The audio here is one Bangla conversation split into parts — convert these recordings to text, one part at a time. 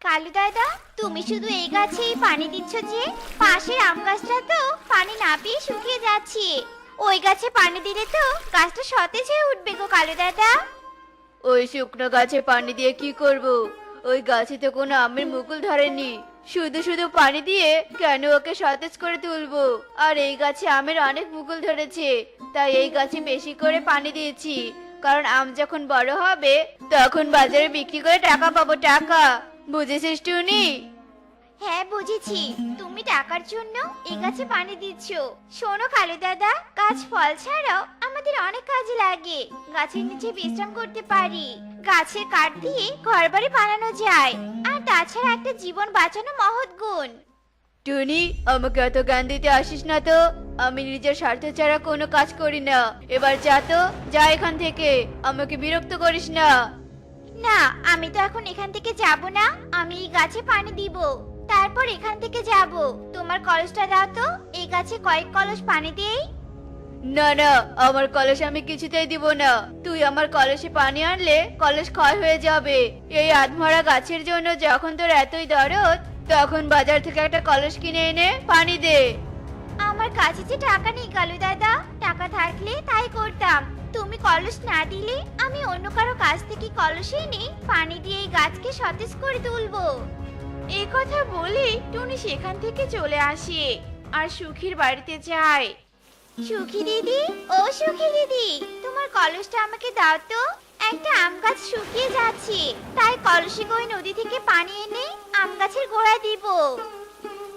কালু দাদা, তুমি শুধু এই গাছেই পানি দিচ্ছ যে? পাশের আম গাছটা তো পানি না পেয়ে শুকিয়ে যাচ্ছে। ওই গাছে পানি দিলে তো গাছটা সতেজ হয়ে উঠবে গো কালু দাদা। ওই শুকনো গাছে পানি দিয়ে কি করব? ওই গাছে তো কোনো আমের মুকুল ধরেনি। শুধু শুধু পানি দিয়ে কেন ওকে সতেজ করে তুলবো? আর এই গাছে আমের অনেক মুকুল ধরেছে, তাই এই গাছে বেশি করে পানি দিয়েছি। কারণ আম যখন বড় হবে তখন বাজারে বিক্রি করে টাকা পাবো, টাকা। বুঝেছিস টুনি? হ্যাঁ বুঝেছি, তুমি টাকার জন্য এই গাছে পানি দিচ্ছ। শোনো কালু দাদা, গাছ ফল ছাড়াও আমাদের অনেক কাজে লাগে। গাছের নিচে বিশ্রাম করতে পারি, গাছের কাঠ দিয়ে ঘরবাড়ি বানানো যায়। আর তাছাড়া একটা জীবন বাঁচানো মহৎ গুণ। টুনি, আমাকে এত জ্ঞান দিতে আসিস না তো। আমি নিজের স্বার্থ ছাড়া কোনো কাজ করি না। এবার যা তো, যা এখান থেকে। আমাকে বিরক্ত করিস না। না, আমি তো এখন এখান থেকে যাব না। আমি এই গাছে পানি দিব, তারপর এখান থেকে যাব। তোমার কলসটা দাও তো, এই গাছে কয়েক কলস পানি দেই। না না, আমার কলস আমি কিছুতেই দিব না। তুই আমার কলসে পানি আনলে কলস ক্ষয় হয়ে যাবে। এই আধমরা গাছের জন্য যখন তোর এতই দরদ, তখন বাজার থেকে একটা কলস কিনে এনে পানি দে। আমার কাছে যে টাকা নেই কালু দাদা, টাকা থাকলে তাই করতাম। তুমি কলস না দিলে আমি অন্য কারো কাছ থেকে কলস এনে পানি দিয়ে এই গাছকে সতেজ করে তুলবো। এই কথা বলে টুনি সেখান থেকে চলে আসে আর সুখীর বাড়িতে যায়। সুখী দিদি, ও সুখী দিদি, তোমার কলসটা আমাকে দাও তো। একটা আম গাছ শুকিয়ে যাচ্ছে, তাই কলসে করে নদী থেকে পানি এনে আম গাছের গোড়ায় দিব।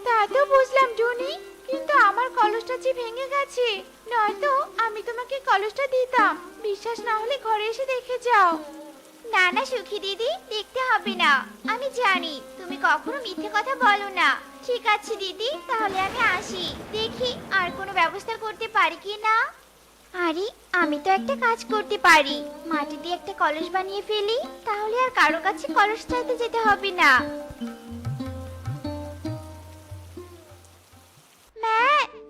তা তো বুঝলাম টুনি, কিন্তু আমার কলসটা যে ভেঙে গেছে, নয়তো আমি তোমাকে কলসটা দিতাম। বিশ্বাস না হলে ঘরে এসে দেখে যাও। না না সুখী দিদি, দেখতে হবে না। আমি জানি তুমি কখনো মিথ্যে কথা বলো না। ঠিক আছে দিদি, তাহলে আমি আসি, দেখি আর কোনো ব্যবস্থা করতে পারি কি না। আরে, আমি তো একটা কাজ করতে পারি। মাটি দিয়ে একটা কলস বানিয়ে ফেলি, তাহলে আর কারো কাছে কলস চাইতে যেতে হবে না। মা,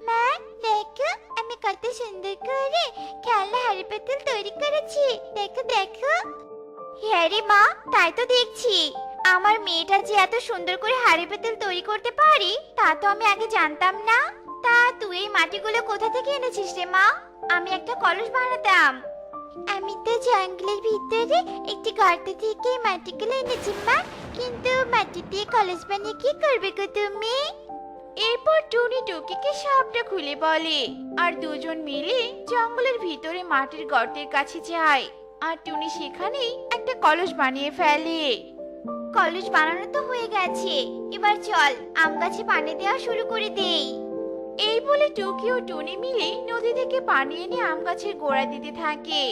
মা, দেখো আমি কত সুন্দর করে খেলনা হাড়ি পাতিল তৈরি করেছি। দেখো দেখো। হ্যাঁ রে মা, তাই তো দেখছি। আমার মেয়েটা যে এত সুন্দর করে হাড়ি পাতিল তৈরি করতে পারি, তা তো আমি আগে জানতাম না। তা তুই এই মাটিগুলো কোথা থেকে এনেছিস রে মা? আমি একটা কলস বানাতাম। আমি তো জঙ্গলের ভিতরে একটি গর্ত থেকে এই মাটিগুলো এনেছি মা। কিন্তু মাটি দিয়ে কলস বানিয়ে কি করবে গো তুমি? এরপর টুনি টুকিকে সবটা খুলে বলে, আর দুজন মিলে জঙ্গলের ভিতরে মাটির গর্তের কাছে যায়। আর টুনি সেখানেই একটা কলস বানিয়ে ফেলে। কলস বানানো তো হয়ে গেছে, এবার চল আম গাছে পানি দেওয়া শুরু করে দেই। এই বলে টুকি ও টুনি মিলে নদী থেকে পানি এনে আম গাছের গোড়া দিতে থাকে।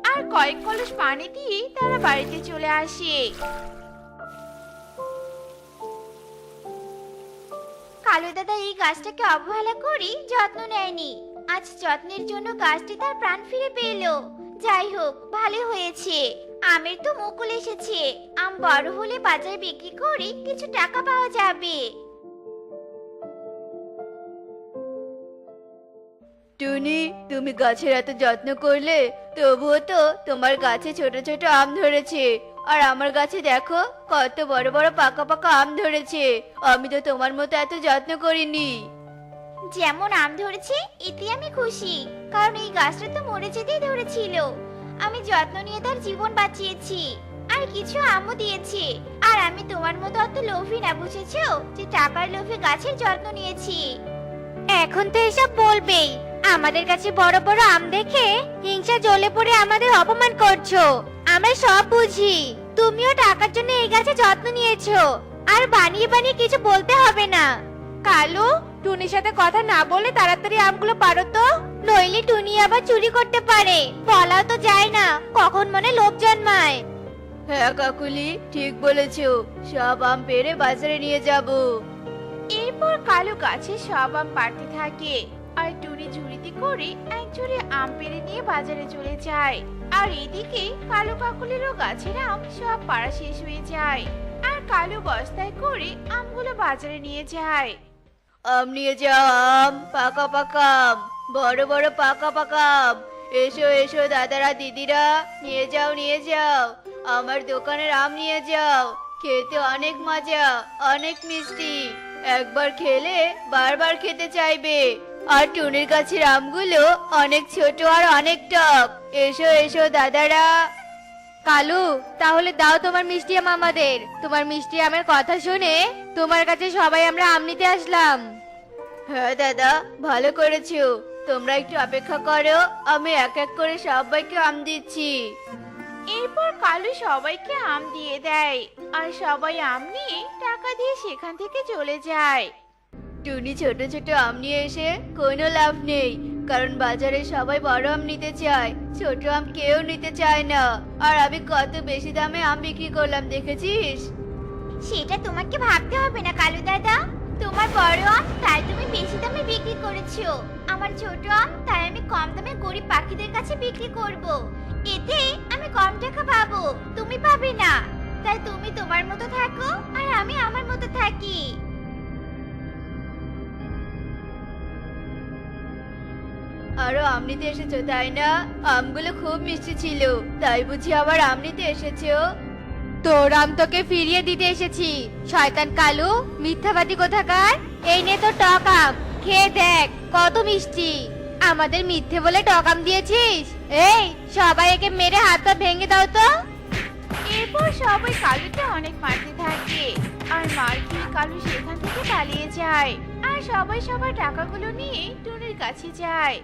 আর কয়েক কলস পানি দিয়ে তারা বাড়িতে চলে আসে। কালু দাদা এই গাছটাকে অবহেলা করে যত্ন নেয়নি। আজ যত্নের জন্য গাছটি তার প্রাণ ফিরে পেল। যাই হোক, ভালো হয়েছে। আমের তো মুকুল এসেছে, আম বড় হলে বাজারে বিক্রি করে কিছু টাকা পাওয়া যাবে। টুনি, তুমি গাছের এত যত্ন করলে, তবুও তো তোমার গাছে ছোট ছোট আম ধরেছে। আর আমার গাছে দেখো কত বড় বড় পাকা পাকা আম ধরেছে। আমি তো তোমার মতো এত যত্ন করিনি। যেমন আম ধরেছে এতে আমি খুশি, কারণ এই গাছটা তো মরে যেতেই ধরেছিল। আমি যত্ন নিয়ে তার জীবন বাঁচিয়েছি, আর কিছু আমও দিয়েছি। আর আমি তোমার মতো অত লোভী না, বুঝেছো, যে টাকার লোভে গাছের যত্ন নিয়েছি। এখন তো এসব বলবেই। আমাদের কাছে বড় বড় আম দেখে হিংসা জ্বলে পড়ে আমাদের অপমান করছো। আমরা সব বুঝি। তুমিও টাকার জন্য এই গাছে যত্ন নিয়েছো, আর বানিয়ে বানিয়ে কিছু বলতে হবে না। কালু, টুনির সাথে কথা না বলে তাড়াতাড়ি আমগুলো পারো তো, নইলে টুনি আবার চুরি করতে পারে। বলাও তো যায় না, কখন মনে লোভ জন্মায়। হ্যাঁ কাকুলি, ঠিক বলেছো। সব আম পেড়ে বাজারে নিয়ে যাব। এরপর কালু গাছে সব আম পাড়তে থাকে, আর টুনি ঝুড়িতে করে এক ঝুড়ি আম পেড়ে নিয়ে বাজারে চলে যায়। আর এদিকে কালু কাকুলিরও গাছের আম সব পাড়া শেষ হয়ে যায়। আর কালু বস্তায় করে আমগুলো বাজারে নিয়ে যায়। আম নিয়ে যাও, আম পাকা পাকা আম, বড় বড় পাকা পাকা আম। এসো এসো দাদারা দিদিরা, নিয়ে যাও নিয়ে যাও। আমার দোকানের আম নিয়ে যাও। খেতে অনেক মজা, অনেক মিষ্টি। একবার খেলে বারবার খেতে চাইবে। আর টুনির গাছের আমগুলো অনেক ছোট আর অনেক টক। এসো এসো দাদারা। কালু, তাহলে দাও তোমার মিষ্টি আম আমাদের। তোমার মিষ্টি আমের কথা শুনে তোমার কাছে সবাই আমরা আম নিতে আসলাম। হ্যাঁ দাদা, ভালো করেছো। তোমরা একটু অপেক্ষা করো, আমি এক এক করে সবাইকে আম দিচ্ছি। এরপর কালু সবাইকে আম দিয়ে দেয় আর সবাই আম নিয়ে টাকা দিয়ে সেখান থেকে চলে যায়। টুনি ছোট ছোট আম নিয়ে এসে কোনো লাভ নেই, কারণ বাজারে সবাই বড় আম নিতে চায়, ছোট আম কেউ নিতে চায় না। আর আমি কত বেশি দামে আম বিক্রি করলাম দেখেছিস? সেটা তোমাকে ভাবতে হবে না কালু দাদা। তোমার বড় আম তাই তুমি বেশি দামে বিক্রি করেছো, আমার ছোট আম তাই আমি কম দামে গরিব পাখিদের কাছে বিক্রি করব। এতে আমি কম টাকা পাবো, তুমি পাবে না। তাই তুমি তোমার মতো থাকো আর আমি আমার মতো থাকি। আরো আম নিতে এসেছো তাই না? আমগুলো খুব মিষ্টি ছিল, তাই বুঝি আবার আম নিতে এসেছো? তোর আম তোকে ফিরিয়ে দিতে এসেছি। শয়তান কালু, মিথ্যাবাদী কোথাকার। এই নে তোর টক আম, খেয়ে দেখ কত মিষ্টি। আমাদের মিথ্যে বলে টক আম দিয়েছিস? এই সবাই একে মেরে হাত পা ভেঙে দাও তো। এরপর সবাই কালুকে অনেক মারতে থাকে আর মার খেয়ে কালু সেখান থেকে পালিয়ে যায়। আর সবাই সবার টাকাগুলো নিয়ে টুনির কাছে যায়।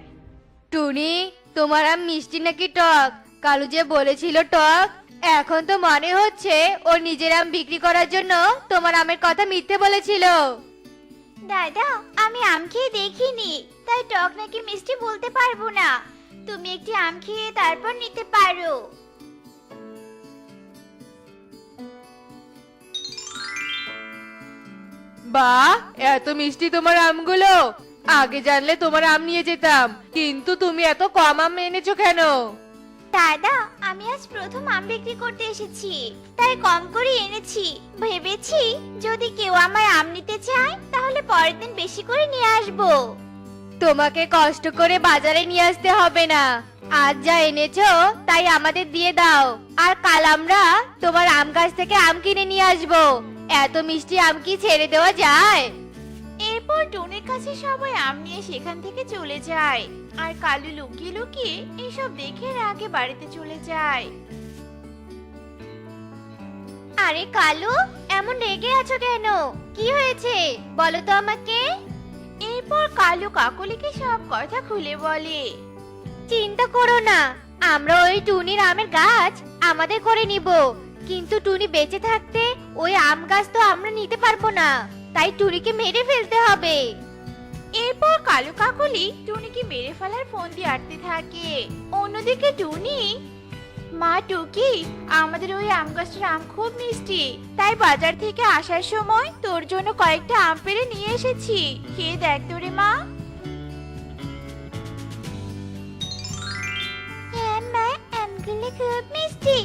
টুনি, তোমার আম মিষ্টি নাকি টক? কালু যে বলেছিল টক, এখন তো মনে হচ্ছে ও নিজের আম বিক্রি করার জন্য তোমার আমের কথা মিথ্যে বলেছিল। দাদা, আমি আম খেয়ে দেখিনি, তাই টক নাকি মিষ্টি বলতে পারবো না। তুমি একটি আম খেয়ে তারপর নিতে পারো। বাহ, এত মিষ্টি তোমার আমগুলো। আগে জানলে তোমার আম নিয়ে যেতাম, কিন্তু তুমি এত কম আম এনেছো কেন? দাদা, আমি আজ প্রথম আম বিক্রি করতে এসেছি, তাই কম করে এনেছি। ভেবেছি যদি কেউ আমার আম নিতে চায় তাহলে পরের দিন বেশি করে নিয়ে আসবো। তোমাকে কষ্ট করে বাজারে নিয়ে আসতে হবে না। আজ যা এনেছো তাই আমাদের দিয়ে দাও, আর কাল আমরা তোমার আম গাছ থেকে আম কিনে নিয়ে আসবো। এত মিষ্টি আম কি ছেড়ে দেওয়া যায়? এরপর টুনির কাছে সবাই আম নিয়ে সেখান থেকে চলে যায় আর কালু লুকিয়ে লুকিয়ে এসব দেখে রাগে বাড়িতে চলে যায়। আরে কালু, এমন রেগে আছো কেন? কি হয়েছে বলো তো আমাকে। এরপর কালু কাকলিকে সব কথা খুলে বলে। চিন্তা করো না, আমরা ওই টুনির আমের গাছ আমাদের করে নিব, কিন্তু টুনি বেঁচে থাকতে ওই আম গাছ তো আমরা নিতে পারবো না, তাই টুনিকে মেরে ফেলতে হবে। এরপর কালু কাকলি টুনিকে মেরে ফেলার ফোন দিয়ে আটতে থাকে। অন্যদিকে টুনি, মা টুকি, আমাদের ওই আম গাছটার আম খুব মিষ্টি, তাই বাজার থেকে আসার সময় তোর জন্য কয়েকটা আম পেড়ে নিয়ে এসেছি, খেয়ে দেখ তো রে মা। হ্যাঁ মা, আমগুলো খুব মিষ্টি।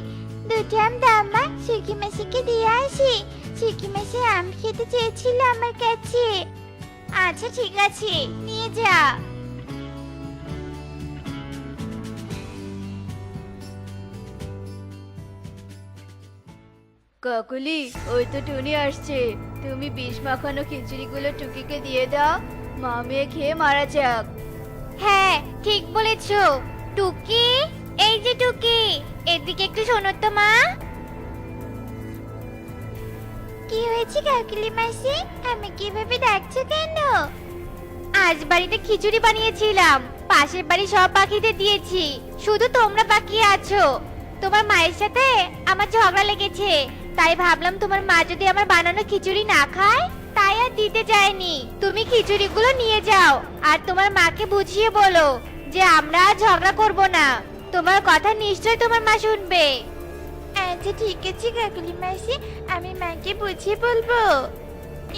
দুটো আম দাও মা, সুখী মাসিকে দিয়ে আসি। সুখী মাসি আম খেতে চেয়েছিল আমার কাছে। আচ্ছা ঠিক আছে, নিয়ে যা। কাকলি, ওই তো টুনি আসছে। তুমি বিষ মাখানো খিচুড়িগুলো টুকিকে দিয়ে দাও, মা মেয়ে খেয়ে মারা যাক। হ্যাঁ, ঠিক বলেছো। টুকি, এই যে টুকি, এদিকে একটু শোনো তো মা। কি হয়েছে কাকলি মাসি, আমি কিভাবে ডাকছো কেন? আজ বাড়িতে খিচুড়ি বানিয়েছিলাম, পাশের বাড়ি সব পাখিদের দিয়েছি, শুধু তোমরা বাকি আছো। তোমার মায়ের সাথে আমার ঝগড়া লেগেছে, তাই ভাবলাম তোমার মা যদি আমার বানানো খিচুড়ি না খায়, তাই আর দিতে যায়নি। তুমি খিচুড়িগুলো নিয়ে যাও আর তোমার মাকে বুঝিয়ে বলো যে আমরা আর ঝগড়া করব না। তোমার কথা নিশ্চয় তোমার মা শুনবে। আচ্ছা ঠিক আছে কাকলি মাসি, আমি মাকে বুঝিয়ে বলবো।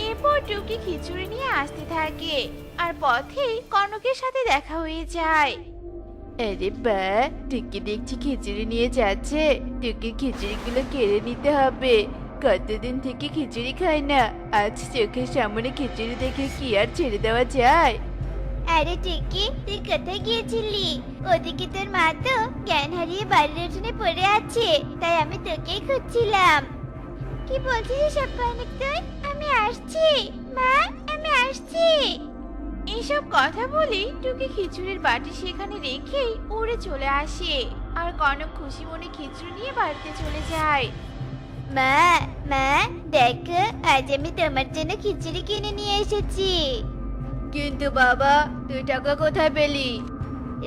এরপর টুকি খিচুড়ি নিয়ে আসতে থাকে আর পথেই কনকের সাথে দেখা হয়ে যায়। আরে বা, টুকি দেখছি খিচুড়ি নিয়ে যাচ্ছে। টুকির খিচুড়িগুলো কেড়ে নিতে হবে, কতদিন থেকে খিচুড়ি খাই না। আজ চোখের সামনে খিচুড়ি দেখে কি আর ছেড়ে দেওয়া যায়? আরে টিকি, তুই কোথায় গিয়েছিলি? ওদিকে তোর মা তো জ্ঞান হারিয়ে বাড়ির উঠোনে পড়ে আছে, তাই আমি তোকেই খুঁজছিলাম। কি বলছিস এসব কনক তুই? আমি আসছি মা, আমি আসছি। এইসব কথা বলে টুকি খিচুড়ির বাটি সেখানে রেখেই উড়ে চলে আসে। আর কনক খুশি মনে খিচুড়ি নিয়ে বাড়িতে চলে যায়। মা, মা দেখো, আজ আমি তোমার জন্য খিচুড়ি কিনে নিয়ে এসেছি। কিন্তু বাবা, তুই টাকা কোথায় পেলি?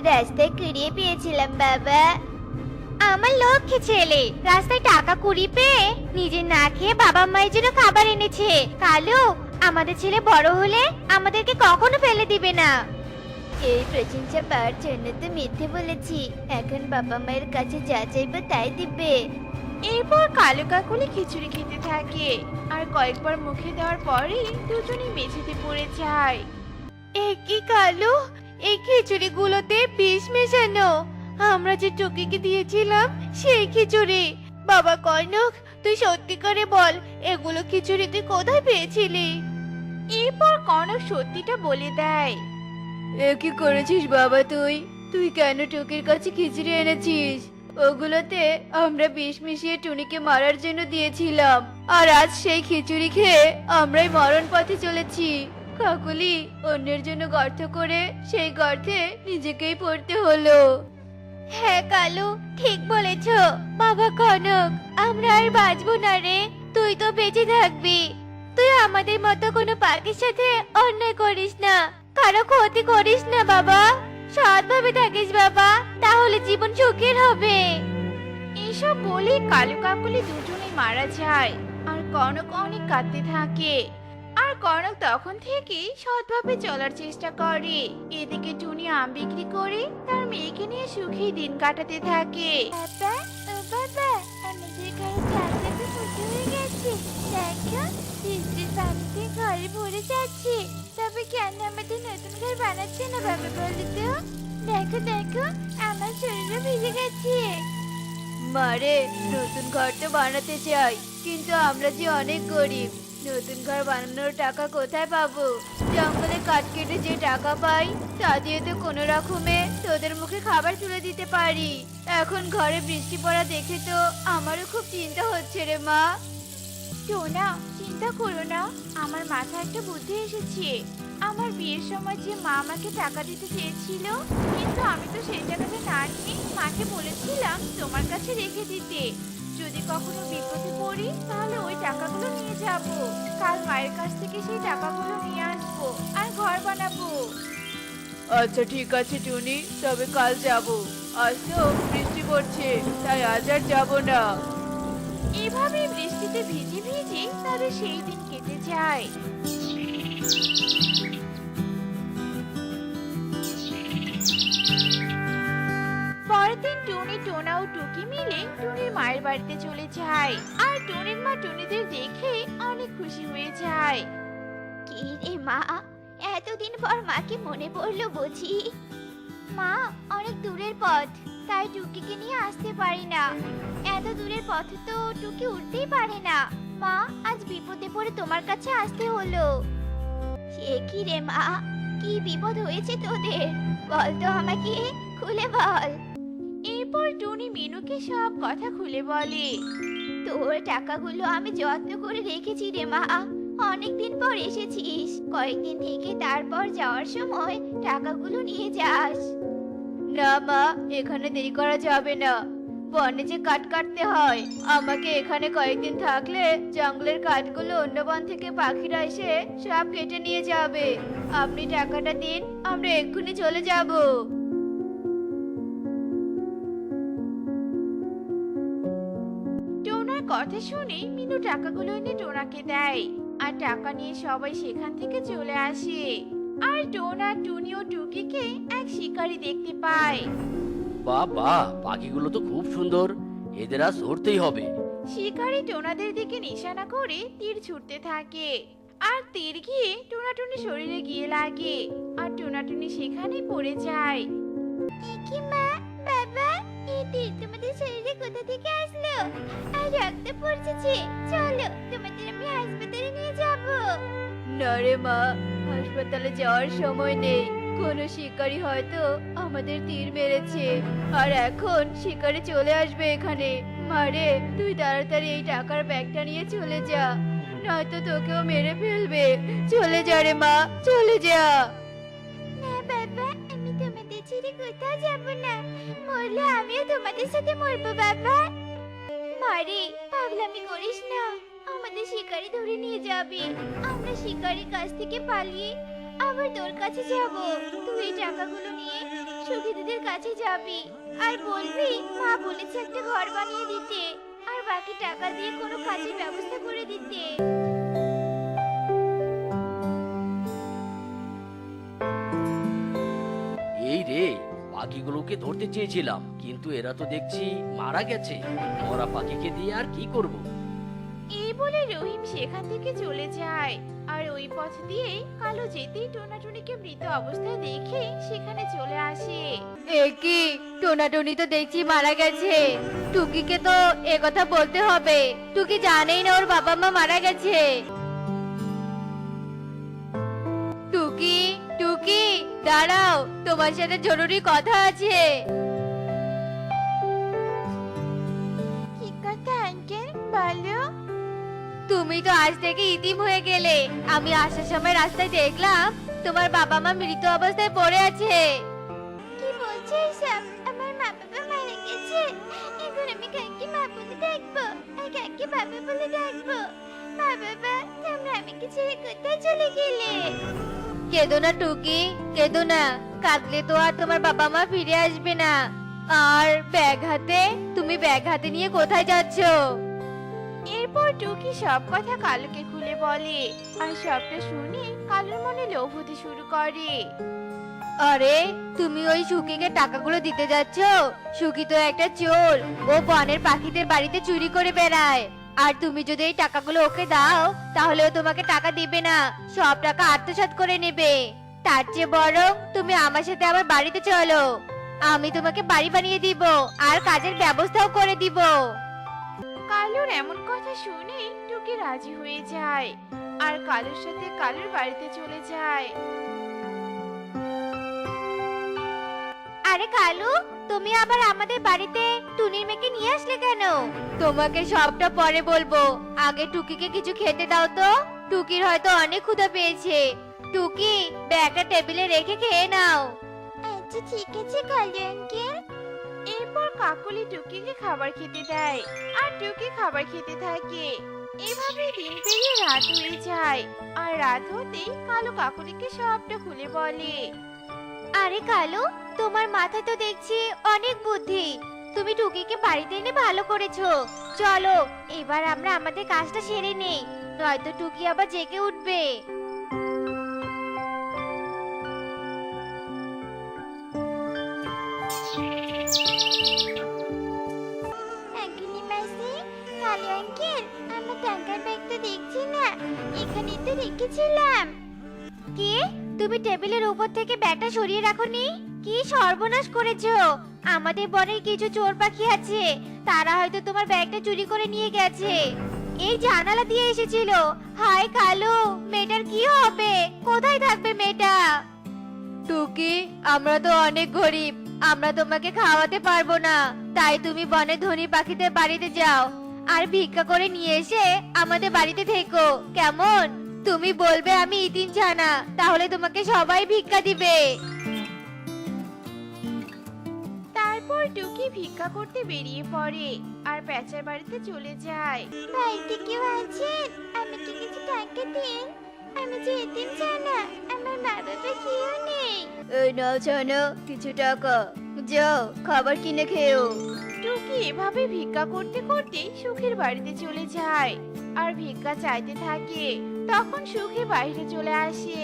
রাস্তায় কুড়িয়ে পেয়েছিলাম বাবা। আমার লক্ষ্মী ছেলে রাস্তায় টাকা কুড়ি পেয়ে নিজে না খেয়ে বাবা মায়ের জন্য খাবার এনেছে। কালু, আমাদের ছেলে বড় হলে আমাদেরকে কখনো ফেলে দিবে না। এই প্রশংসা পাওয়ার জন্য তো মিথ্যে বলেছি, এখন বাবা মায়ের কাছে যা চাইবো তাই দিবে। এরপর কালু কাকুলি খিচুড়ি খেতে থাকে। আর কয়েকবার মুখে দেওয়ার পরেই দুজনেই মেঝেতে পড়ে যায়। এ কি কালু, এই খিচুড়িগুলোতে বিষ মেশানো। আমরা যে টুকিকে দিয়েছিলাম সেই খিচুড়ি। বাবা কনক, তুই সত্যি করে বল, এগুলো খিচুড়ি তুই কোথায় পেয়েছিলি? এরপর কনক সত্যিটা বলে দেয়। এ কি করেছিস বাবা তুই? তুই কেন টুকির কাছে খিচুড়ি এনেছিস? ওগুলোতে আমরা বিষ মিশিয়ে টুনিকে মারার জন্য দিয়েছিলাম, আর আজ সেই খিচুড়ি খেয়ে আমরাই মরণ পথে চলেছি। কাকুলি, অন্যের জন্য গর্ত করে সেই গর্তে নিজেকেই পড়তে হলো। হ্যাঁ কালু, ঠিক বলেছ। বাবা কনক, আমরা আর বাঁচবো না রে। তুই তো বেঁচে থাকবি। তুই আমাদের মতো কোনো পাখির সাথে অন্যায় করিস না, কারো ক্ষতি করিস না বাবা। সৎভাবে থাকিস বাবা, তাহলে জীবন সুখের হবে। এসব বলে কালু কাকুলি দুজনেই মারা যায়। আর কনক অনেক কাঁদতে থাকে। আর কনক তখন থেকে সৎভাবে চলার চেষ্টা করে। এদিকে টুনি আম বিক্রি করে তার মেয়েকে নিয়ে সুখেই দিন কাটাতে থাকে। বাবা, ও বাবা, আমাদের ঘরে চালটা তো ফুটো হয়ে গেছে। দেখো, বৃষ্টির পানিতে ঘরে ভরে যাচ্ছে। তবে কেন আমাদের নতুন ঘর বানাচ্ছে না বাবা, বলো তো? দেখো দেখো, আমার শরীরও ভিজে গেছে। মারে, নতুন ঘর তো বানাতে চাই, কিন্তু আমরা যে অনেক গরিব। নতুন ঘর বানানোর টাকা কোথায় পাবো? জঙ্গলে কাঠ কেটে যে টাকা পাই তা দিয়ে তো কোনো রকমে তোদের মুখে খাবার তুলে দিতে পারি। এখন ঘরে বৃষ্টি পড়া দেখে তো আমারও খুব চিন্তা হচ্ছে রে মা। টোনা, চিন্তা করো না, আমার মাথায় একটা বুদ্ধি এসেছে। আমার বিয়ের সময় যে মা আমাকে টাকা দিতে চেয়েছিল, কিন্তু আমি তো সেই টাকাটা না নিয়ে মাকে বলেছিলাম তোমার কাছে রেখে দিতে। যদি কখনো বিপদে পড়ি তাহলে ওই টাকাগুলো নিয়ে যাব। কাল মায়ের কাছ থেকে সেই টাকাগুলো নিয়ে আসবো আর ঘর বানাবো। আচ্ছা ঠিক আছে টুনি, তবে কাল যাব। আজ তো বৃষ্টি পড়ছে, তাই আজ আর যাব না। এভাবে বৃষ্টিতে ভিজে ভিজে তাদের সেই দিন কেটে যায়। পরের দিন টুনি, টোনা ও টুকি মিলে টুনির মায়ের বাড়িতে চলে যায়। আর টুনির মা টুনিদের দেখে অনেক খুশি হয়ে যায়। কি রে মা, এতদিন পর মাকে মনে পড়লো বুঝি? মা, অনেক দূরের পথ, তাই টুকিকে নিয়ে আসতে পারি না। এত দূরের পথে তো টুকি উঠতেই পারে না। মা, আজ বিপদে পড়ে তোমার কাছে আসতে হলো। সে কি রে মা, কি বিপদ হয়েছে তোদের? বল তো আমাকে, খুলে বল। এরপর টুনি মিনুকে সব কথা খুলে বলে। তোর টাকাগুলো আমি যত্ন করে রেখেছি রে মা। অনেকদিন পর এসেছিস, কয়েকদিন থেকে তারপর যাওয়ার সময় টাকাগুলো নিয়ে যাস। না মা, এখানে দেরি করা যাবে না। বনে যে কাঠ কাটতে হয়, আমাকে এখানে কয়েকদিন থাকলে জঙ্গলের কাঠগুলো অন্য বন থেকে পাখিরা এসে সব কেটে নিয়ে যাবে। আপনি টাকাটা দিন, আমরা এক্ষুনি চলে যাব। টোনার কথা শুনে মিনু টাকাগুলো এনে টোনাকে দেয়। আর টাকা নিয়ে সবাই সেখান থেকে চলে আসে। আর টোনা, টুনি ও টুকিকে এক শিকারী দেখতে পায়। বাবা, পাখিগুলো তো খুব সুন্দর, এদের আজ ধরতেই হবে। শিকারী টোনাদের দিকে নিশানা করে তীর ছুটতে থাকে। আর তীর গিয়ে টোনাটুনি শরীরে গিয়ে লাগে। আর টোনাটুনি সেখানেই পড়ে যায়। কি মা, বাবা, এই তীর তোমাদের শরীরে কোথা থেকে আসলো? আর রক্ত পড়ছে। চলো, তোমাদের আমি হাসপাতালে নিয়ে যাব। না রে মা, হাসপাতালে যাওয়ার সময় নেই। কোনো শিকারী হয়তো আমাদের তীর মেরেছে, আর এখন শিকারী চলে আসবে এখানে। মারে, তুই তাড়াতাড়ি এই টাকার ব্যাগটা নিয়ে চলে যা, নয়তো তোকেও মেরে ফেলবে। চলে যা রে মা, চলে যা। না বাবা, আমি তোমাদের ছেড়ে কোথাও যাব না। মরলে আমিও তোমাদের সাথে মরবো বাবা। মারে, পাগলামি করিস না, আমাদের শিকারি ধরে নিয়ে যাবে। আমরা শিকারির কাছ থেকে পালিয়ে আবার তোর কাছে যাব। তুই এই টাকাগুলো নিয়ে সুখীদের কাছে যাবি আর বলবি মা বলেছে একটা ঘর বানিয়ে দিতে, আর বাকি টাকা দিয়ে কোনো কাজের ব্যবস্থা করে দিতে। এই রে, পাখিগুলোকে ধরতে চেয়েছিলাম, কিন্তু এরা তো দেখছি মারা গেছে। মরা পাখিকে দিয়ে আর কি করব? এই বলে রহিম সেখান থেকে চলে যায়। আর ওই পথ দিয়ে কালো যেতেই টোনাটুনিকে মৃত অবস্থায় দেখে সেখানে চলে আসে। এ কি, টোনাটুনি তো দেখছি মারা গেছে। টুকিকে তো এ কথা বলতে হবে, টুকি জানেই না ওর বাবা মা মারা গেছে। টুকি, টুকি, দাঁড়াও, তোমার সাথে জরুরি কথা আছে। কি কথা আঙ্কেল, বলো। তুমি তো আজ থেকে ইতিম হয়ে গেলে। আমি আসার সময় রাস্তায় দেখলাম তোমার বাবা মা মৃত অবস্থায় পড়ে আছে। কি বলছো এসব? আমার মা বাবা মারা গেছে। এখন আমি কাকে মা বলে ডাকবো আর কাকে বাবা বলে ডাকবো? মা বাবা, তোমরা আমাকে ছেড়ে কোথায় চলে গেলে? কেঁদো না টুকি, কেঁদো না। কাঁদলে তো আর তোমার বাবা মা ফিরে আসবে না। আর ব্যাগ হাতে, তুমি ব্যাগ হাতে নিয়ে কোথায় যাচ্ছো? এরপর টুকি সব কথা কালুকে খুলে বলে। আর সবটা শুনে কালুর মনে লোভ হতে শুরু করে। আরে, তুমি ওই সুকিকে টাকাগুলো দিতে যাচ্ছ? সুকি তো একটা চোর, ও বনের পাখিদের বাড়িতে চুরি করে বেড়ায়। আর তুমি যদি এই টাকাগুলো ওকে দাও, তাহলে ও তোমাকে টাকা দিবে না, সব টাকা আত্মসাৎ করে নেবে। তার চেয়ে বরং তুমি আমার সাথে আমার বাড়িতে চলো, আমি তোমাকে বাড়ি বানিয়ে দিব আর কাজের ব্যবস্থাও করে দিব। কালুর এমন কথা শুনে টুকি রাজি হয়ে যায় আর কালুর সাথে কালুর বাড়িতে চলে যায়। আরে কালু, তুমি আবার আমাদের বাড়িতে টুনির মেয়েকে নিয়ে আসলে কেন? তোমাকে সবটা পরে বলবো, আগে টুকিকে কিছু খেতে দাও তো। টুকির হয়তো অনেক ক্ষুধা পেয়েছে। টুকি, ব্যাগটা টেবিলে রেখে খেয়ে নাও। আচ্ছা ঠিক আছে কালু আঙ্কেল। এরপর কাকলি টুকিকে খাবার খেতে দেয় আর টুকি খাবার খেতে থাকে। এভাবে দিন পেরিয়ে রাত হয়ে যায়। আর রাত হতেই কালু কাকলিকে সবটা খুলে বলে। আরে কালু, তোমার মাথায় তো দেখছি অনেক বুদ্ধি। তুমি টুকিকে বাড়িতে এনে ভালো করেছো। চলো এবার আমরা আমাদের কাজটা সেরে নেই, নয়তো টুকি আবার জেগে উঠবে। আঙ্কেলি মাসি, কালু আঙ্কেল, আমার টাকার ব্যাগটা দেখছি না, এখানে তো রেখেছিলাম। কি, তুমি টেবিলের উপর থেকে ব্যাগটা সরিয়ে রাখোনি? কি সর্বনাশ করেছো! আমাদের বনের কিছু চোর পাখি আছে, তারা হয়তো তোমার ব্যাগটা চুরি করে নিয়ে গেছে। এই জানালা দিয়ে এসেছিল। হায় কালু, মেয়েটার কি হবে? কোথায় থাকবে মেয়েটা? টুকি, আমরা তো অনেক গরিব, আমরা তোমাকে খাওয়াতে পারবো না। তাই তুমি বনে ধনী পাখিদের বাড়িতে যাও আর ভিক্ষা করে নিয়ে এসে আমাদের বাড়িতে থেকো, কেমন? তুমি বলবে আমি ইতিম ছানা, তাহলে তোমাকে সবাই ভিক্ষা দিবে। তারপর টুকি ভিক্ষা করতে বেরিয়ে পড়ে আর পেঁচার বাড়িতে চলে যায়। বাড়িতে কেউ আছেন? আমাকে কিছু টাকা দিন, আমি যে এতিম ছানা, আমার মা বাবা কেউ নেই। এই নাও ছানা, কিছু টাকা, যাও খাবার কিনে খেও। টুকি এভাবে ভিক্ষা করতে করতে সুখীর বাড়িতে চলে যায় আর ভিক্ষা চাইতে থাকে। তখন সুখী বাইরে চলে আসে।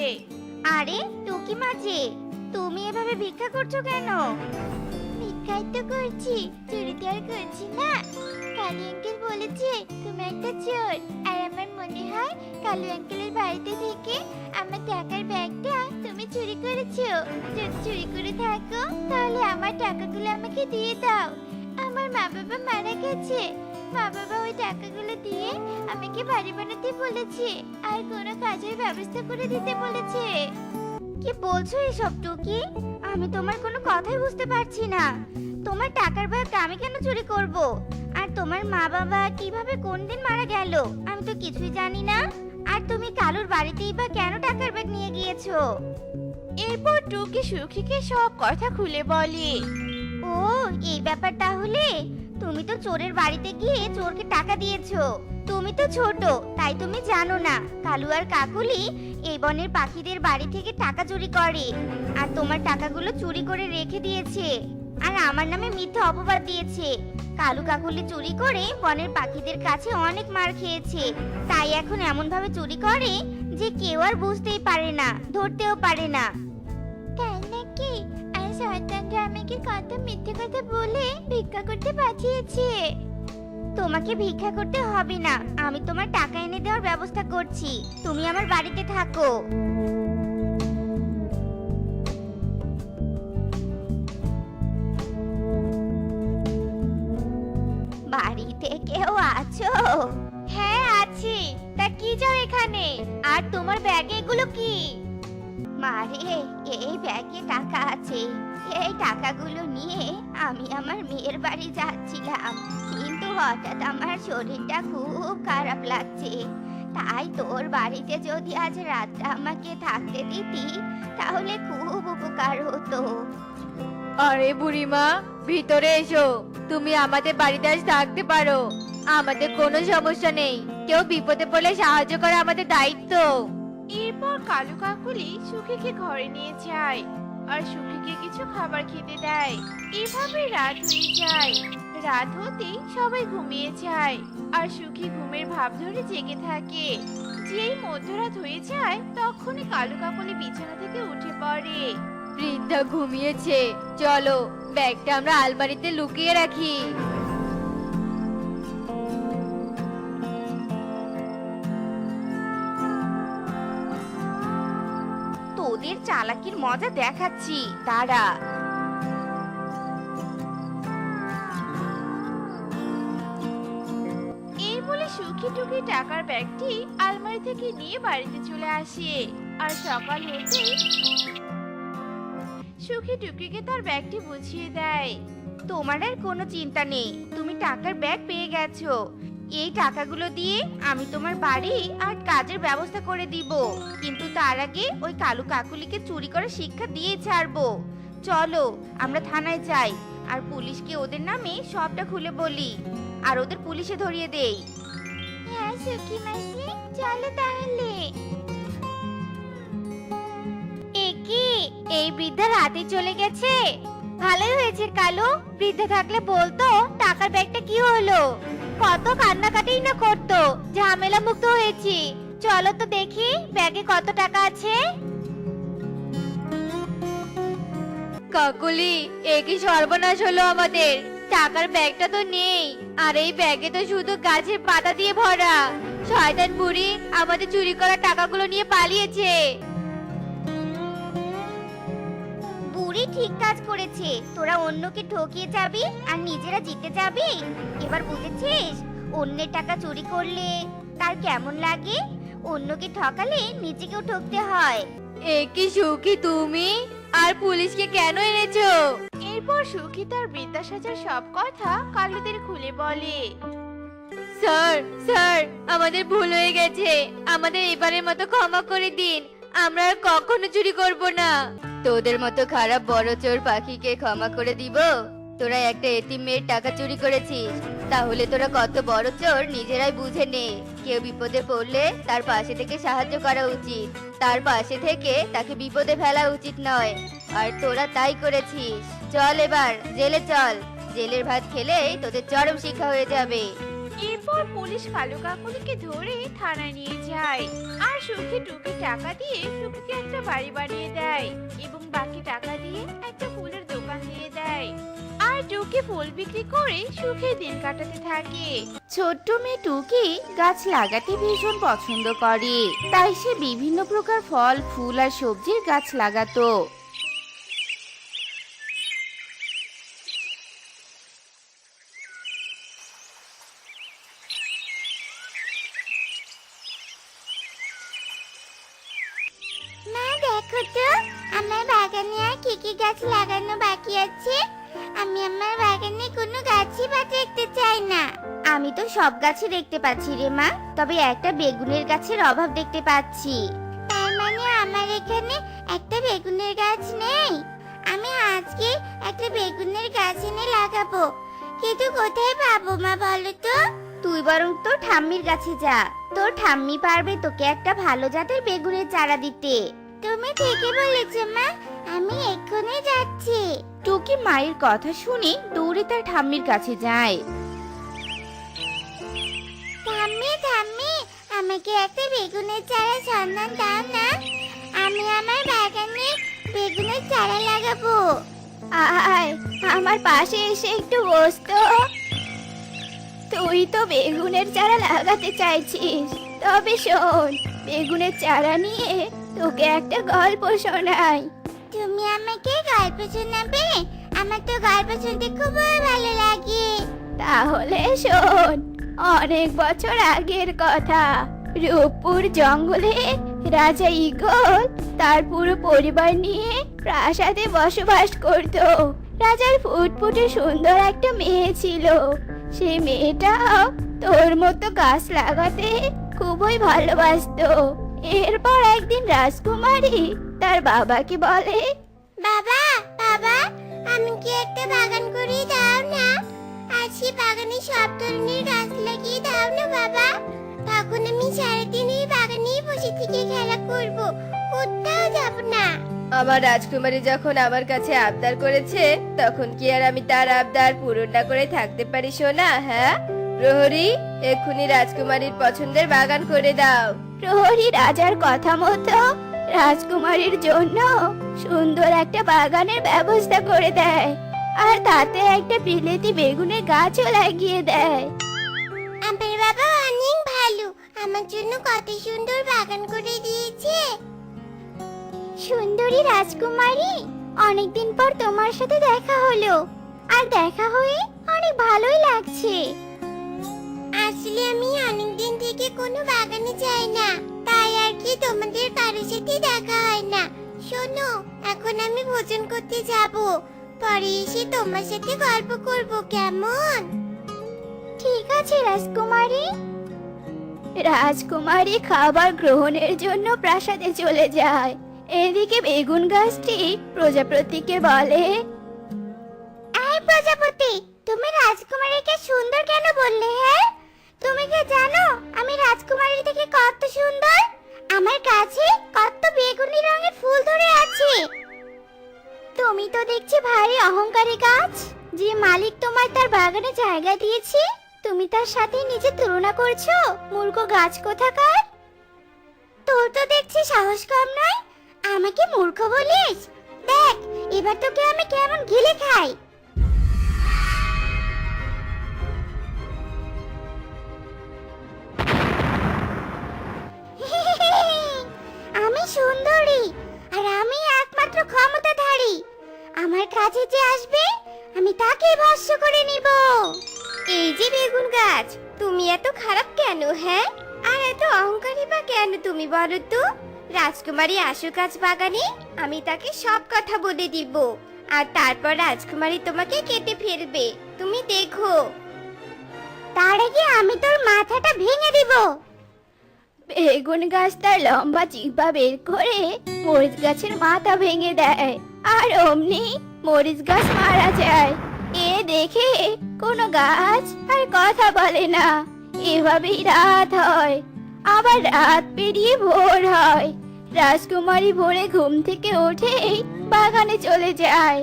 আরে টুকি মাঝি, তুমি এভাবে ভিক্ষা করছো কেন? ভিক্ষাই তো করছি, চুরি তো আর করছি না। কালু আঙ্কেল বলেছে তুমি একটা চোর, আর আমার মনে হয় কালু আঙ্কেলের বাড়িতে থেকে আমার টাকার ব্যাগটা তুমি চুরি করেছো। যদি চুরি করে থাকো তাহলে আমার টাকাগুলো আমাকে দিয়ে দাও। আমার মা বাবা মারা গেছে, মা বাবা ওই টাকাগুলো দিয়ে আমাকে বাড়ি বানাতে বলেছে আর কোনো কাজের ব্যবস্থা করে দিতে বলেছে। কি বলছো এসব টুকি? আমি তোমার কোনো কথাই বুঝতে পারছি না। তোমার টাকার ব্যাগ আমি কেন চুরি করব? আর তোমার মা বাবা কিভাবে কোন দিন মারা গেল আমি তো কিছুই জানি না। আর তুমি কালুর বাড়িতেই বা কেন টাকার ব্যাগ নিয়ে গিয়েছো? এরপর টুকি সুখীকে সব কথা খুলে বলে। ও এই ব্যাপার তাহলে। তুমি তো চোরের বাড়িতে গিয়ে চোরকে টাকা দিয়েছো। তুমি তো ছোট, তাই তুমি জানো না কালু আর কাকুলি এই বনের পাখিদের বাড়ি থেকে টাকা চুরি করে, আর তোমার টাকাগুলো চুরি করে রেখে দিয়েছে আর আমার নামে মিথ্যা অপবাদ দিয়েছে। কালু কাকুলি চুরি করে বনের পাখিদের কাছে অনেক মার খেয়েছে, তাই এখন এমন ভাবে চুরি করে যে কেউ আর বুঝতেই পারে না, ধরতেও পারে না। তাই নাকি? আর শয়তানরা আমাকে কত মিথ্যে কথা বলে ভিক্ষা করতে পাঠিয়েছে। তোমাকে ভিক্ষা করতে হবে না, আমি তোমার টাকা এনে দেওয়ার ব্যবস্থা করছি। তুমি আমার বাড়িতে থাকো। বাড়িতে কেউ আছো? হ্যাঁ আছি। তা কি যাও এখানে? আর তোমার ব্যাগে এগুলো কি? মারে, এই ব্যাগে টাকা আছে। এই টাকাগুলো নিয়ে আমি আমার মেয়ের বাড়ি যাচ্ছিলাম, কিন্তু হঠাৎ আমার শরীরটা খুব খারাপ লাগছে। তাই তোর বাড়িতে যদি আজ রাতটা আমাকে থাকতে দিতি তাহলে খুব উপকার হতো। আরে বুড়িমা, ভিতরে এসো। তুমি আমাদের বাড়িতে আজ থাকতে পারো, আমাদের কোনো সমস্যা নেই। কেউ বিপদে পড়লে সাহায্য করা আমাদের দায়িত্ব। এরপর কালু কাকুলি সুখীকে ঘরে নিয়ে যায় আর সুখীকে কিছু খাবার খেতে দেয়। এভাবে রাত হয়ে যায়। রাত হতেই সবাই ঘুমিয়ে যায় আর সুখী ঘুমের ভাব ধরে জেগে থাকে। যেই মধ্যরাত হয়ে যায় তখনই কালু কাকুলি বিছানা থেকে উঠে পড়ে। বৃদ্ধা ঘুমিয়েছে, চলো ব্যাগটা আমরা আলমারিতে লুকিয়ে রাখি। তোদের চালাকির মজা দেখাচ্ছি, দাঁড়া। এই বলে সুখী টুকি টাকার ব্যাগটি আলমারি থেকে নিয়ে বাড়িতে চলে আসে। আর সকাল হতেই সুখী টুকিকে তার ব্যাগটি বুঝিয়ে দেয়। তোমার আর কোনো চিন্তা নেই, তুমি টাকার ব্যাগ পেয়ে গেছো। এই টাকাগুলো দিয়ে আমি তোমার বাড়ি আর কাজের ব্যবস্থা করে দিব, কিন্তু তার আগে ওই কালু কাকুলিকে চুরি করে শিক্ষা দিয়ে ছাড়বো। চলো আমরা থানায় যাই আর পুলিশকে ওদের নামে সবটা খুলে বলি আর ওদের পুলিশে ধরিয়ে দেই। হ্যাঁ সুখী মাসি, চলো তাহলে। একি এই বৃদ্ধা রাতে চলে গেছে? ভালোই হয়েছে কালু, বৃদ্ধা থাকলে বলতো টাকার ব্যাগটা কি হলো। কত কান্নাকাটি না করতো, ঝামেলা মুক্ত হয়েছি। চলো তো দেখি ব্যাগে কত টাকা আছে। কাকুলি, এ কি সর্বনাশ হলো আমাদের। টাকার ব্যাগটা তো নেই, আর এই ব্যাগে তো শুধু গাছের পাতা দিয়ে ভরা। শয়তান বুড়ি আমাদের চুরি করা টাকাগুলো নিয়ে পালিয়েছে। বুড়ি ঠিক কাজ করেছে, তোরা অন্যকে ঠকিয়ে যাবি আর নিজেরা জিতে যাবি। এবার বুঝেছিস অন্যের টাকা চুরি করলে তার কেমন লাগে? অন্যকে ঠকালে নিজেকেও ঠকতে হয়। এ কি সুখী তুমি? আর পুলিশকে কেন এনেছো? এরপর সুখী তার বিদ্যা সাজার সব কথা কালুদের খুলে বলে। স্যার স্যার, আমাদের ভুল হয়ে গেছে, আমাদের এবারের মতো ক্ষমা করে দিন। আমরা আর কখনো চুরি করব না। তোদের মতো খারাপ বড় চোর পাখিকে ক্ষমা করে দিব? তোরা একটা এতিম মেয়ের টাকা চুরি করেছিস, তাহলে তোরা কত বড় চোর নিজেরাই বুঝে নে। কেউ বিপদে পড়লে তার পাশে থেকে সাহায্য করা উচিত, তার পাশে থেকে তাকে বিপদে ফেলা উচিত নয়। আর তোরা তাই করেছিস। চল এবার জেলে চল, জেলের ভাত খেলেই তোদের চরম শিক্ষা হয়ে যাবে। এরপর পুলিশ কালু কাকুলিকে ধরে থানায় নিয়ে যায় আর সুখী টুকি টাকা দিয়ে টুকিকে একটা বাড়ি বানিয়ে দেয় এবং বাকি টাকা দিয়ে একটা ফুলের দোকান দিয়ে দেয়। আর টুকি ফুল বিক্রি করে সুখে দিন কাটাতে থাকে। ছোট্ট মেয়ে টুকি গাছ লাগাতে ভীষণ পছন্দ করে, তাই সে বিভিন্ন প্রকার ফল ফুল আর সবজির গাছ লাগাতো। মা দেখো তো আমার বাগানে আর কি কি গাছ লাগানো বাকি আছে। আমি আমার বাগানে কোনো গাছই বা দেখতে চাই না। আমি তো সব গাছই দেখতে পাচ্ছি রে মা, তবে একটা বেগুনের গাছের অভাব দেখতে পাচ্ছি। তার মানে আমার এখানে একটা বেগুনের গাছ নেই? আমি আজকে একটা বেগুনের গাছ এনে লাগাবো, কিন্তু কোথায় পাবো মা বলো তো? তুই বরং তোর ঠাম্মির কাছে যা, তোর ঠাম্মি পারবে তোকে একটা ভালো জাতের বেগুনের চারা দিতে। তুমি ঠিকই বলেছো মা, আমি এক্ষুনি যাচ্ছি। টুকি মায়ের কথা শুনে দৌড়ে তার ঠাম্মির কাছে যায়। ঠাম্মি ঠাম্মি, আমাকে একটা বেগুনের চারা সন্ধান দাও না, আমি আমার বাগানে বেগুনের চারা লাগাবো। আয় আমার পাশে এসে একটু বস তো। তুই তো বেগুনের চারা লাগাতে চাইছিস, তবে শোন, বেগুনের চারা নিয়ে তোকে একটা গল্প শোনাই। তুমি আমাকে গল্প শোনাবে? আমার তো গল্প শুনতে খুবই ভালো লাগে। তাহলে শোন, অনেক বছর আগের কথা। রূপপুর জঙ্গলে রাজা ঈগল তার পুরো পরিবার নিয়ে প্রাসাদে বসবাস করত। রাজার ফুটফুটে সুন্দর একটা মেয়ে ছিল। সেই মেয়েটাও তোর মতো গাছ লাগাতে খুবই ভালোবাসতো। এরপর একদিন রাজকুমারী তার বাবাকে বলে, বাবা বাবা, আমাকে একটা বাগান করে দাও না, আর সেই বাগানে সব ধরনের গাছ লাগিয়ে দাও না বাবা। তখন আমি সারাদিন এই বাগানেই বসে থেকে খেলা করব, কোথাও যাব না। আমার রাজকুমারী যখন আমার কাছে আবদার করেছে, তখন কি আর আমি তার আবদার পূরণ না করে থাকতে পারি সোনা? হ্যাঁ প্রহরী, এক্ষুনি রাজকুমারীর পছন্দের বাগান করে দাও। প্রহরী রাজার কথা মতো রাজকুমারীর জন্য সুন্দর একটা বাগানের ব্যবস্থা করে দেয়, আর তাতে একটা বিলেতি বেগুনের গাছও লাগিয়ে দেয়। আমার বাবা অনেক ভালো, আমার জন্য কত সুন্দর বাগান করে দিয়েছে। সুন্দরী রাজকুমারী, অনেকদিন পর তোমার সাথে দেখা হলো, আর দেখা হয়ে অনেক ভালোই লাগছে। আসলে আমি অনেকদিন থেকে কোনো বাগানে যাই না, তাই আর কি তোমাদের কারোর সাথে দেখা হয় না। শোনো, এখন আমি ভোজন করতে যাব, পরে এসে তোমার সাথে গল্প করব, কেমন? ঠিক আছে রাজকুমারী। রাজকুমারী খাবার গ্রহণের জন্য প্রাসাদে চলে যায়। এদিকে বেগুন গাছটি প্রজাপতিকে বলে, এই প্রজাপতি, তুমি রাজকুমারীকে সুন্দর কেন বললে? হ্যাঁ, তুমি কি জানো আমি রাজকুমারী থেকে কত সুন্দর? আমার কাছে কত বেগুনি রঙের ফুল ধরে আছে। তুমি তো দেখছি ভারী অহংকারী গাছ। যে মালিক তোমার তার বাগানে জায়গা দিয়েছে, তুমি তার সাথে নিজের তুলনা করছো? মূর্খ গাছ কোথাকার। তোর তো দেখছি সাহস কম নয়, আমাকে মূর্খ বলিস? দেখ এবার তোকে আমি কেমন গিলে খাই। আমি সুন্দরী, আর আমি একমাত্র ক্ষমতাধারী। আমার কাছে যে আসবে আমি তাকে ভস্ম করে নিব। এই যে বেগুন গাছ, তুমি এত খারাপ কেন? হ্যাঁ, আর এত অহংকারী বা কেন তুমি বলো তো? রাজকুমারী আসুক আজ বাগানে, আমি তাকে সব কথা বলে দিব, আর তারপর রাজকুমারী তোমাকে কেটে ফেলবে, তুমি দেখো। তার আগে আমি তোর মাথাটা ভেঙে দিব। বেগুন গাছ তার লম্বা জিহ্বা বের করে মরিচ গাছের মাথা ভেঙে দেয়, আর অমনি মরিচ গাছ মারা যায়। এ দেখে কোনো গাছ আর কথা বলে না। এভাবেই রাত হয়, আবার রাত পেরিয়ে ভোর হয়। রাজকুমারী ভোরে ঘুম থেকে উঠেই বাগানে চলে যায়।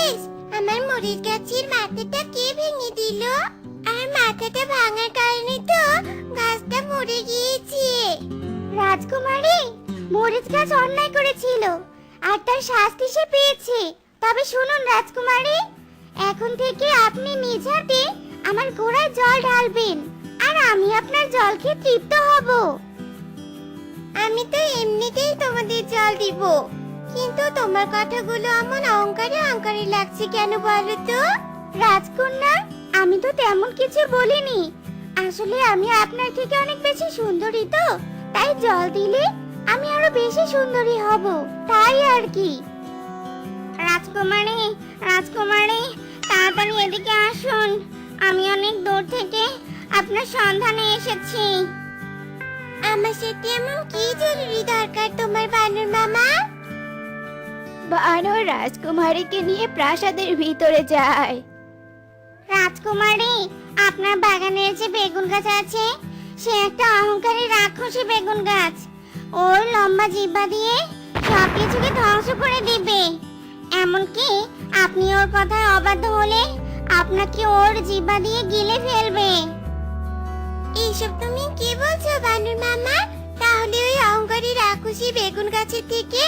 ইস, আমার মরিচ গাছের মাথাটা কে ভেঙে দিল? আর মাথাটা ভাঙার কারণে তো গাছটা মরে গিয়েছে। রাজকুমারী, মরিচ গাছ অন্যায় করেছিল, আর তার শাস্তি সে পেয়েছে। তবে শুনুন রাজকুমারী, এখন থেকে আপনি নিজ হাতে আমার ঘোড়ায় জল ঢালবেন, আর আমি আপনার জল খেয়ে তৃপ্ত হব। আমি তো এমনিতেই তোমাদের জল দিব, কিন্তু তোমার কথাগুলো এমন অহংকারী অহংকারী লাগছে কেন বলো তো? রাজকন্যা, আমি তো তেমন কিছু বলিনি। আসলে আমি আপনার থেকে অনেক বেশি সুন্দরী, তো তাই জল দিলে আমি আরো বেশি সুন্দরী হব, তাই আর কি। রাজকুমারী, রাজকুমারী, তাড়াতাড়ি এদিকে আসুন। আমি অনেক দূর থেকে আপনার সন্ধানে এসেছি। আমার সাথে এমন কি জরুরি দরকার তোমার বানর মামা? বানর রাজকুমারীকে নিয়ে প্রাসাদের ভিতরে যায়। রাজকুমারী, আপনার বাগানের যে বেগুন গাছ আছে সে একটা অহংকারী রাক্ষসী বেগুন গাছ। ওর লম্বা জিহ্বা দিয়ে সবকিছুকে ধ্বংস করে দিবে। এমনকি আপনি ওর কথায় অবাধ্য হলে আপনাকে ওর জিহ্বা দিয়ে গিলে ফেলবে। এইসব তুমি কি বলছো বানর মামা? তাহলে ওই অহংকারী রাক্ষসী বেগুন গাছের থেকে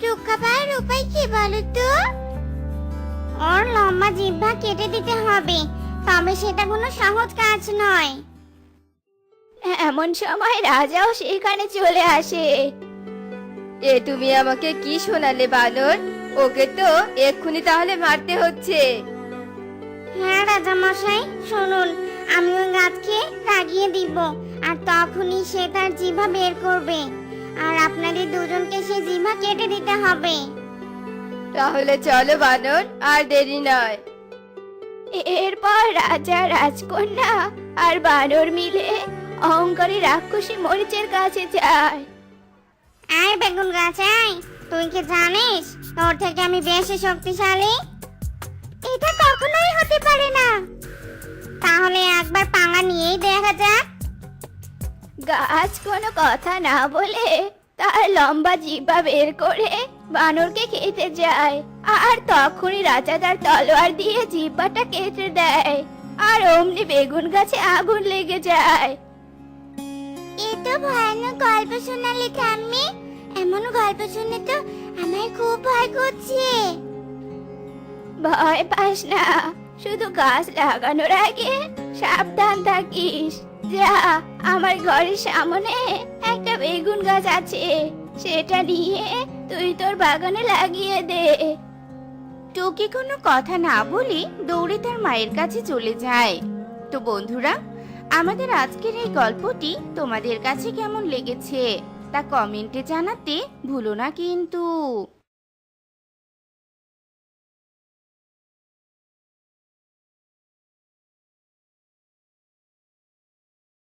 রক্ষা পাওয়ার উপায় কি বলো তো? ওর লম্বা জিহ্বা কেটে দিতে হবে, তবে সেটা কোনো সহজ কাজ নয়। এমন সময় রাজাও সেখানে চলে আসে। এ তুমি আমাকে কি শোনালে বানর? ওকে তো এক্ষুনি তাহলে মারতে হচ্ছে। হ্যাঁ রাজা মশাই, শুনুন, আমি ওই গাছকে লাগিয়ে দিব আর তখনই সে তার জিহ্বা বের করবে, আর আপনাদের দুজনকে সে জিহ্বা কেটে দিতে হবে। তাহলে চলো বানর, আর দেরি নয়। এরপর রাজা, রাজকন্যা আর বানর মিলে অহংকারী রাক্ষসী মরিচের কাছে যায়। আয় বেগুন গাছ, আয়। তুই কি জানিস তোর থেকে আমি বেশি শক্তিশালী? এটা কখনোই হতে পারে না। তাহলে একবার পাঙ্গা নিয়েই দেখা যাক। গাছ কোনো কথা না বলে তার লম্বা জিহ্বা বের করে বানরকে খেতে যায়, আর তখনই রাজা তার তলোয়ার দিয়ে জিহ্বাটা কেটে দেয়, আর অমনি বেগুন গাছে আগুন লেগে যায়। এ তো ভয়ানক গল্প শোনালি ঠাম্মি। এমন গল্প শুনে তো আমার খুব ভয় করছে। ভয় পাস না, শুধু গাছ লাগানোর আগে সাবধান থাকিস। যা, আমার ঘরের সামনে একটা বেগুন গাছ আছে, সেটা নিয়ে তুই তোর বাগানে লাগিয়ে দে। টুকি কোনো কথা না বলে দৌড়ে তার মায়ের কাছে চলে যায়। তো বন্ধুরা, আমাদের আজকের এই গল্পটি তোমাদের কাছে কেমন লেগেছে তা কমেন্টে জানাতে ভুলো না কিন্তু।